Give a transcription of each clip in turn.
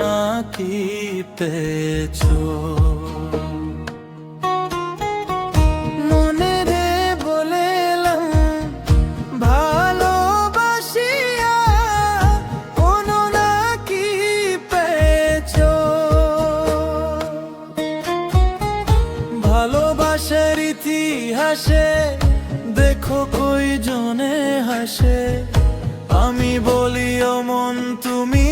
না কি পেয়েছো? মনে রে বলেলাম ভালোবাসিয়া কোনো না কি পেয়েছো? ভালোবাসার ইতিহাসে দেখো কই জনে হাসে, আমি বলি ও মন তুমি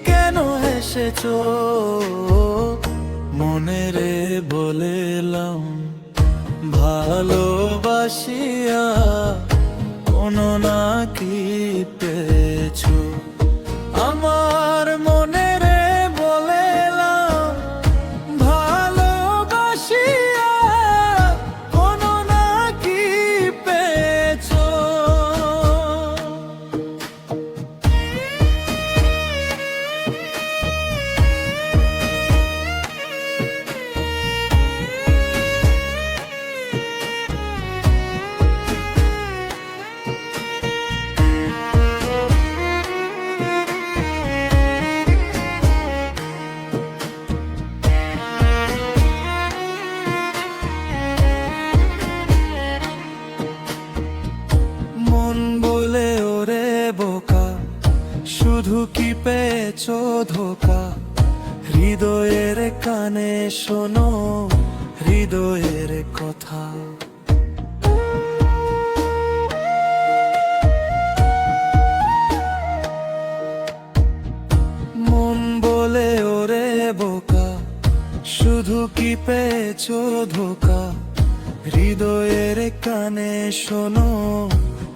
কেন হেসেছো? মনে রে বলেলাম ভালোবাসিয়া কোনো না কি পেয়েছো? আমার মনে রে বলেলাম ভালোবাসিয়া কোনো না কি পেয়েছো? মন বলে ওরে বোকা, শুধু কি পেয়েছো ধোকা? হৃদয়ের কানে শোনো হৃদয়ের কথা। মন বলে ওরে বোকা, শুধু কি পেয়েছো ধোকা? হৃদয়ের কানে শোনো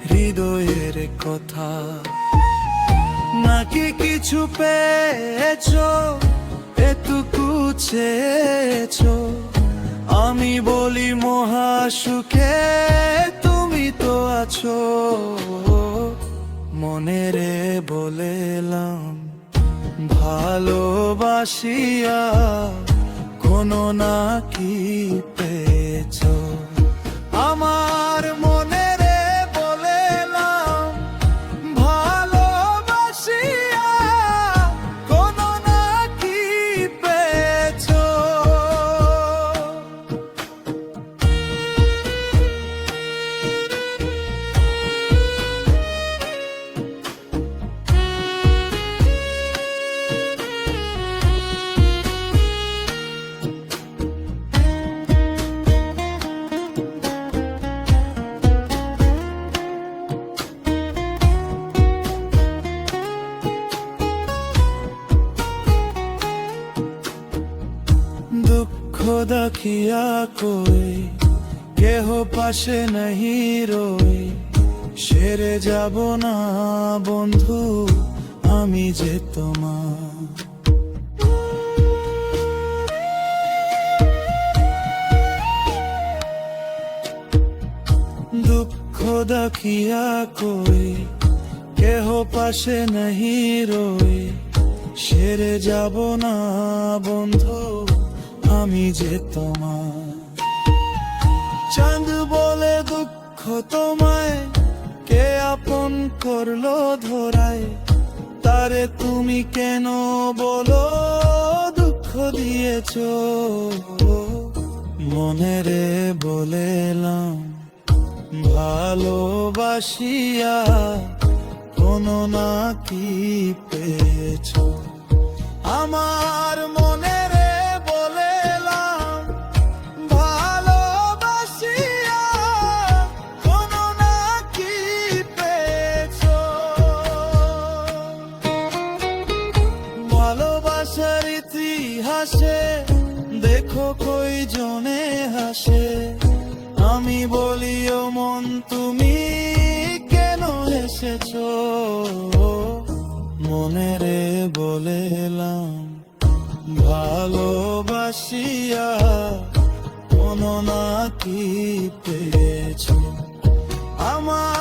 হৃদয়ের কথা। নাকি কিছু পেয়েছো এটুকু চেয়েছো? আমি বলি মহা সুখে তুমি তো আছো। মনে রে বলেলাম ভালোবাসিয়া কোনো না কি পেয়েছো? আমার মনে রে বলেলাম ভালোবাসিয়া কোনো না কি পেয়েছো? দুঃখ দেখিয়া কই কেহ পাশে নাহি রই, সেরে যাব না বন্ধু আমি যে তোমার। দুঃখ দেখিয়া কই কেহ পাশে নাহি রই, সেরে যাব না বন্ধু আমি যে তোমার। চাঁদ বলে দুঃখ তোমায় কে আপন করলো ধরায়, তারে তুমি কেন বলো দুঃখ দিয়েছো? মনে রে বলেলাম ভালোবাসিয়া কোনো না কি পেয়েছো? আমার মনে রে বলেলাম ভালোবাসিয়া কোনো না কি পেয়েছো? ভালোবাসার ইতিহাসে দেখো কই জনে হাসে, আমি বলি ও মন তুমি কেন হেসেছো? মনে রে বলেলাম ভালোবাসিয়া কোনো না কি পেয়েছো? আমার